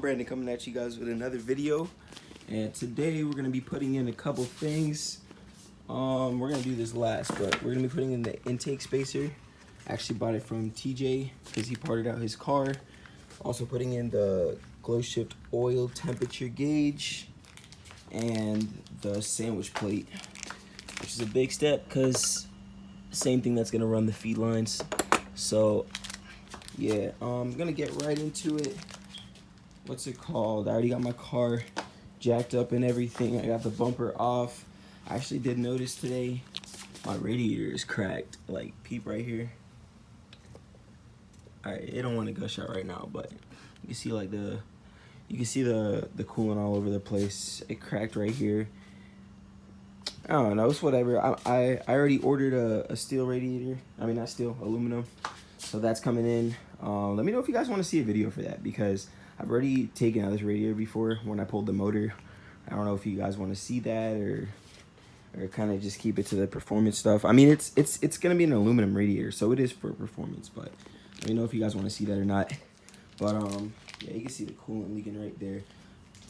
Brandon coming at you guys with another video, and today we're gonna be putting in a couple things. We're gonna do this last, but we're gonna be putting in the intake spacer. I actually bought it from TJ because he parted out his car. Also putting in the glow shift oil temperature gauge and the sandwich plate, which is a big step because same thing that's gonna run the feed lines. So yeah, I'm gonna get right into it. What's it called? I already got my car jacked up and everything. I got the bumper off. I actually did notice today my radiator is cracked. Like, peep right here. Alright, it don't want to gush out right now, but you can see like the coolant all over the place. It cracked right here. I don't know, it's whatever. I already ordered a steel radiator. I mean, not steel, aluminum. So that's coming in. Let me know if you guys want to see a video for that, because I've already taken out this radiator before when I pulled the motor. I don't know if you guys want to see that or kind of just keep it to the performance stuff. I mean, it's gonna be an aluminum radiator, so it is for performance. But let me know if you guys want to see that or not. But yeah, you can see the coolant leaking right there.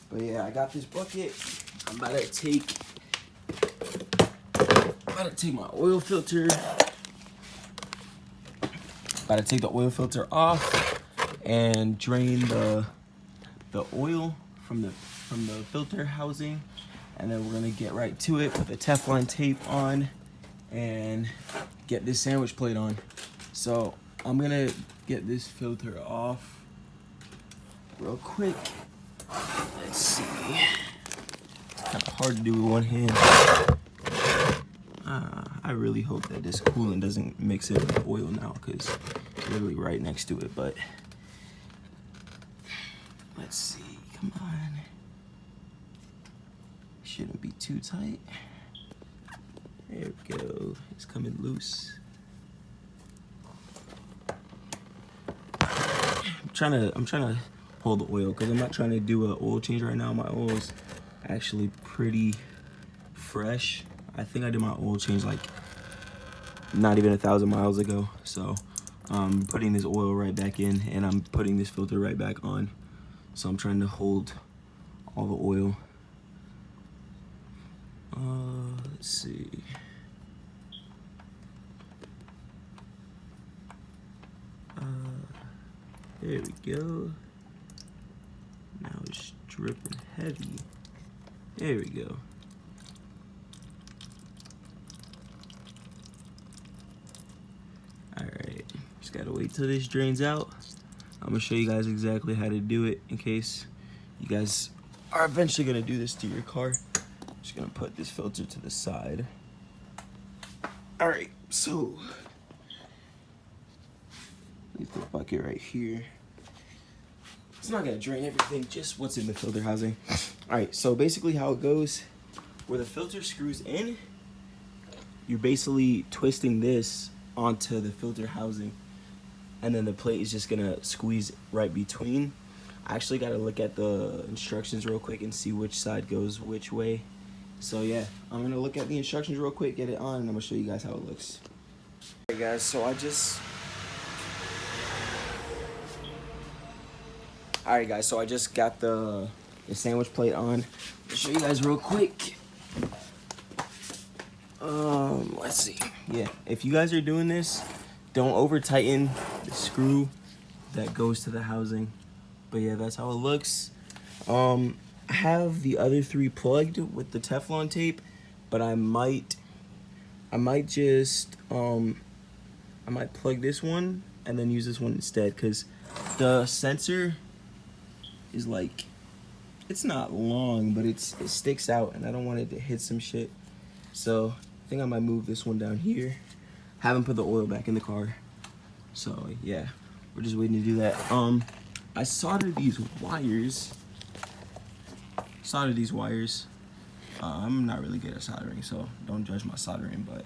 But yeah, I got this bucket. I'm about to take my oil filter. About to take the oil filter off and drain the oil from the filter housing, and then we're gonna get right to it. Put the Teflon tape on and get this sandwich plate on. So I'm gonna get this filter off real quick. Let's see. It's kind of hard to do with one hand. I really hope that this coolant doesn't mix in with the oil now, because it's literally right next to it. But let's see, come on. Shouldn't be too tight. There we go. It's coming loose. I'm trying to hold the oil because I'm not trying to do an oil change right now. My oil's actually pretty fresh. I think I did my oil change like not even 1,000 miles ago. So I'm putting this oil right back in, and I'm putting this filter right back on. So I'm trying to hold all the oil. Let's see. There we go. Now it's dripping heavy. There we go. Alright, just gotta wait till this drains out. I'm gonna show you guys exactly how to do it in case you guys are eventually gonna do this to your car. Just gonna put this filter to the side. Alright, so leave the bucket right here. It's not gonna drain everything, just what's in the filter housing. Alright, so basically how it goes, where the filter screws in, you're basically twisting this onto the filter housing, and then the plate is just gonna squeeze right between. I actually gotta look at the instructions real quick and see which side goes which way. So yeah, I'm gonna look at the instructions real quick, get it on, and I'm gonna show you guys how it looks. Alright guys, so I just got the sandwich plate on. I'll show you guys real quick. Let's see. Yeah, if you guys are doing this, don't over tighten the screw that goes to the housing. But yeah, that's how it looks. I have the other three plugged with the Teflon tape, but I might just I might plug this one and then use this one instead, because the sensor is like, it's not long, but it sticks out, and I don't want it to hit some shit. So I think I might move this one down here. Haven't put the oil back in the car, so yeah, we're just waiting to do that. I soldered these wires. I'm not really good at soldering, so don't judge my soldering, but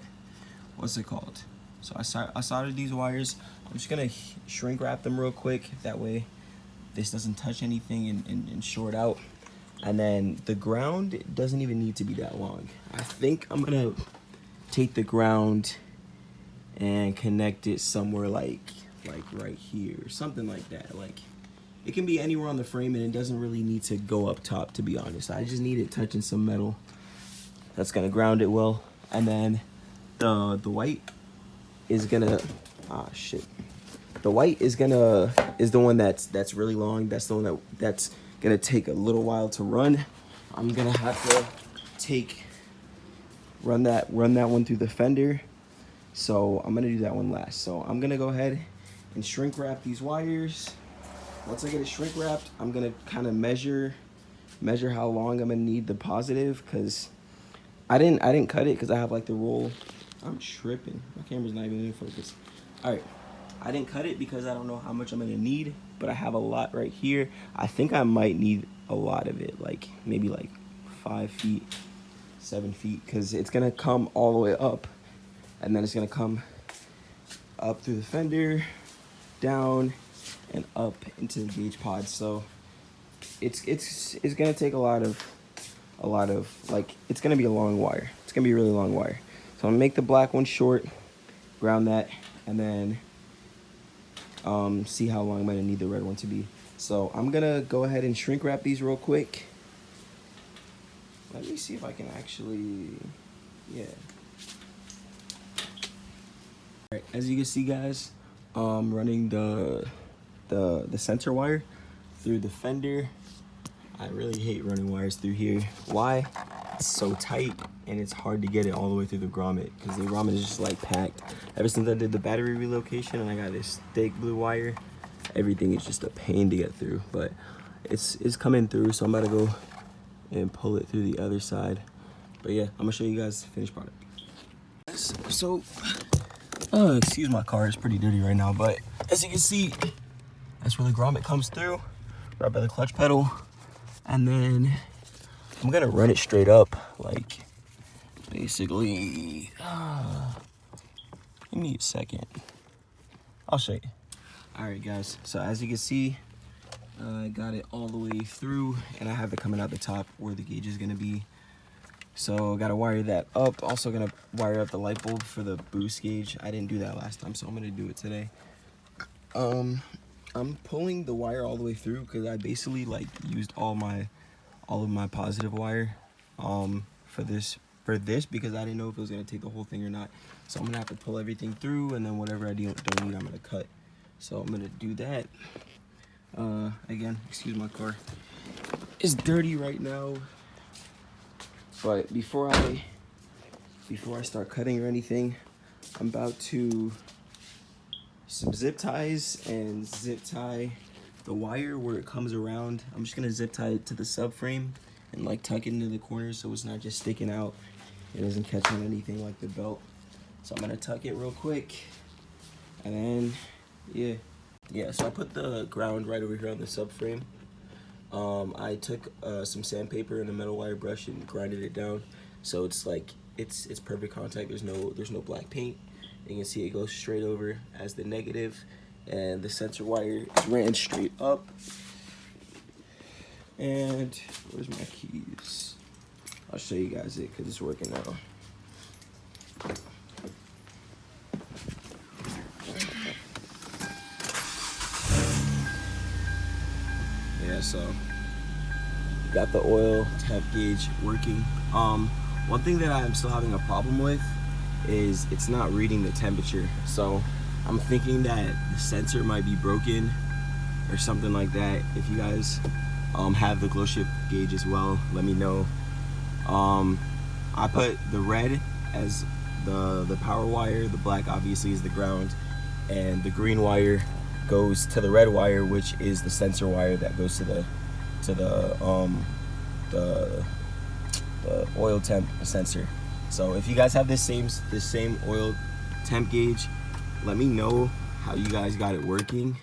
what's it called? So I soldered these wires. I'm just gonna shrink wrap them real quick, that way this doesn't touch anything and short out. And then the ground doesn't even need to be that long. I think I'm gonna take the ground and connect it somewhere like right here, something like that. Like, it can be anywhere on the frame, and it doesn't really need to go up top, to be honest. I just need it touching some metal. That's gonna ground it well. And then the white is gonna, the white is the one that's really long. That's the one that's gonna take a little while to run. I'm gonna have to run that one through the fender. So I'm gonna do that one last. So I'm gonna go ahead and shrink wrap these wires. Once I get it shrink wrapped, I'm gonna kind of measure how long I'm gonna need the positive, because I didn't cut it because I have like the roll. I'm tripping. My camera's not even in focus. All right, I didn't cut it because I don't know how much I'm gonna need, but I have a lot right here. I think I might need a lot of it, like maybe like 5 feet, 7 feet, because it's gonna come all the way up, and then it's gonna come up through the fender, down, and up into the gauge pod. So it's gonna take a lot of like, it's gonna be a long wire. It's gonna be a really long wire. So I'm gonna make the black one short, ground that, and then see how long I'm gonna need the red one to be. So I'm gonna go ahead and shrink wrap these real quick. Let me see if I can actually, yeah. All right, as you can see, guys, running the sensor wire through the fender. I really hate running wires through here. Why? It's so tight, and it's hard to get it all the way through the grommet, because the grommet is just like packed. Ever since I did the battery relocation and I got this thick blue wire, everything is just a pain to get through. But it's coming through, so I'm about to go and pull it through the other side. But yeah, I'm gonna show you guys the finished product. So, excuse my car, it's pretty dirty right now, but as you can see, that's where the grommet comes through, right by the clutch pedal. And then I'm gonna run it straight up, like basically, give me a second. I'll show you. All right, guys, so as you can see, I got it all the way through, and I have it coming out the top where the gauge is gonna be. So I gotta wire that up. Also gonna wire up the light bulb for the boost gauge. I didn't do that last time, so I'm gonna do it today. I'm pulling the wire all the way through because I basically like used all of my positive wire for this because I didn't know if it was gonna take the whole thing or not. So I'm gonna have to pull everything through, and then whatever I don't need, I'm gonna cut. So I'm gonna do that. Again, excuse my car. It's dirty right now. But before I start cutting or anything, I'm about to some zip ties and zip tie the wire where it comes around. I'm just gonna zip tie it to the subframe and like tuck it into the corner so it's not just sticking out. It doesn't catch on anything like the belt. So I'm gonna tuck it real quick, and then yeah. So I put the ground right over here on the subframe. I took some sandpaper and a metal wire brush and grinded it down, so it's like it's perfect contact. There's no black paint. You can see it goes straight over as the negative, and the sensor wire is ran straight up. And where's my keys? I'll show you guys it because it's working now. Yeah, so got the oil temp gauge working. One thing that I'm still having a problem with is it's not reading the temperature. So I'm thinking that the sensor might be broken or something like that. If you guys have the glow ship gauge as well, let me know. I put the red as the power wire, the black obviously is the ground, and the green wire goes to the red wire, which is the sensor wire that goes to the oil temp sensor. So if you guys have this same oil temp gauge, let me know how you guys got it working,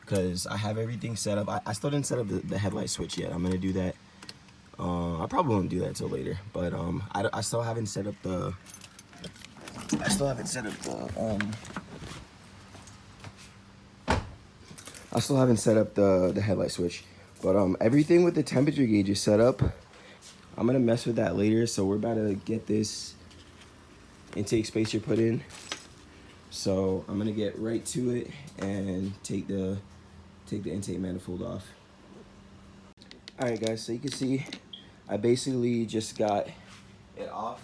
because I have everything set up. I still didn't set up the headlight switch yet. I'm gonna do that. I probably won't do that till later, but I still haven't set up the headlight switch. But everything with the temperature gauge is set up. I'm gonna mess with that later, so we're about to get this intake spacer put in. So I'm gonna get right to it and take the take the intake manifold off. All right, guys, so you can see I basically just got it off.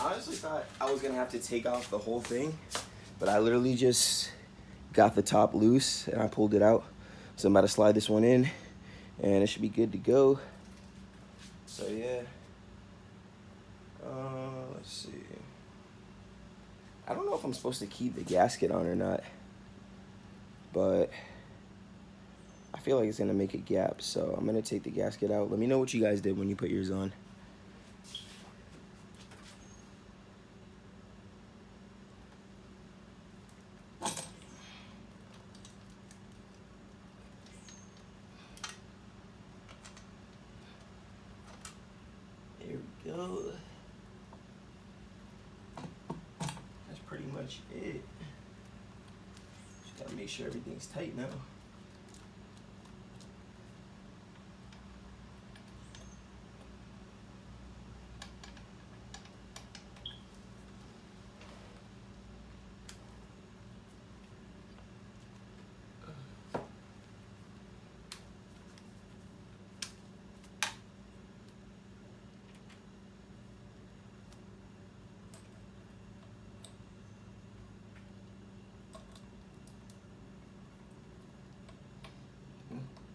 I honestly thought I was gonna have to take off the whole thing, but I literally just got the top loose and I pulled it out. So I'm about to slide this one in and it should be good to go. So yeah, let's see. I don't know if I'm supposed to keep the gasket on or not, but I feel like it's gonna make a gap, so I'm gonna take the gasket out. Let me know what you guys did when you put yours on. There we go. That's pretty much it. Just gotta make sure everything's tight now.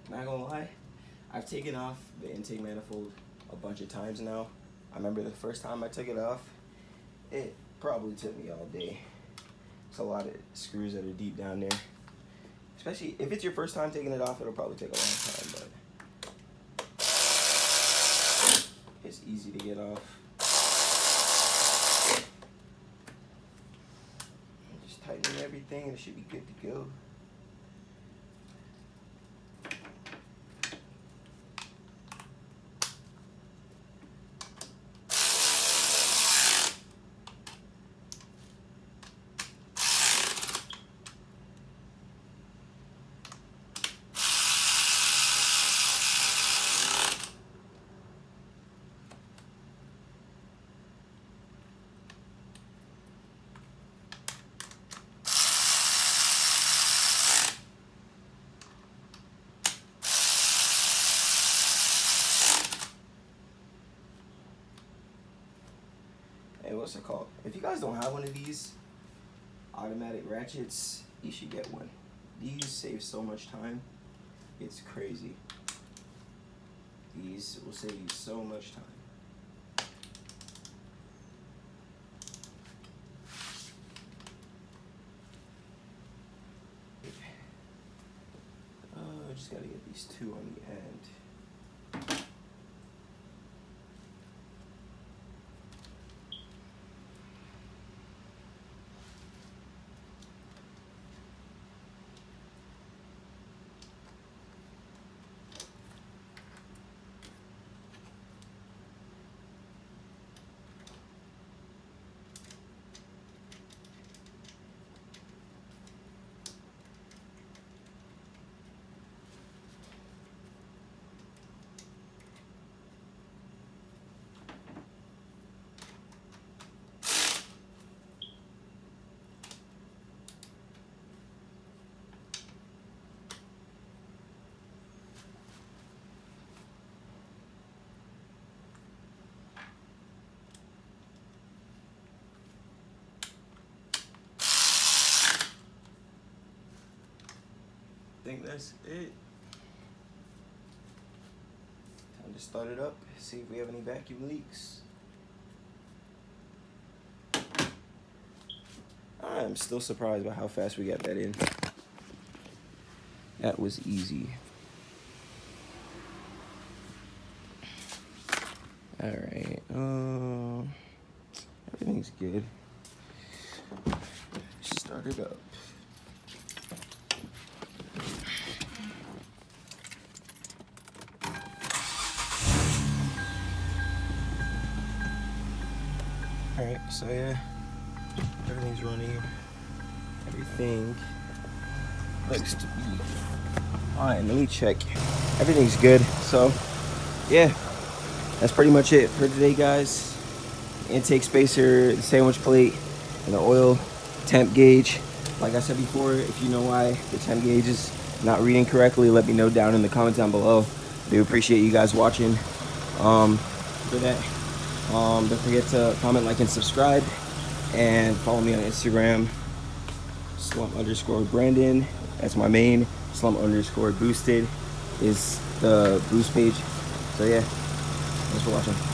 Not gonna lie, I've taken off the intake manifold a bunch of times now. I remember the first time I took it off, it probably took me all day. It's a lot of screws that are deep down there. Especially if it's your first time taking it off, it'll probably take a long time, but it's easy to get off. Just tighten everything and it should be good to go. Hey, what's it called? If you guys don't have one of these automatic ratchets, you should get one. These save so much time. It's crazy. These will save you so much time. I just gotta get these two on the end. I think that's it. Time to start it up, see if we have any vacuum leaks. I'm still surprised by how fast we got that in. That was easy. All right, everything's good. Start it up. All right, so yeah, everything's running. Everything looks to be fine. Let me check. Everything's good. So yeah, that's pretty much it for today, guys. Intake spacer, the sandwich plate, and the oil temp gauge. Like I said before, if you know why the temp gauge is not reading correctly, let me know down in the comments down below. I do appreciate you guys watching. For that, don't forget to comment, like, and subscribe, and follow me on Instagram, slump_Brandon. That's my main. Slump_boosted is the boost page. So yeah, thanks for watching.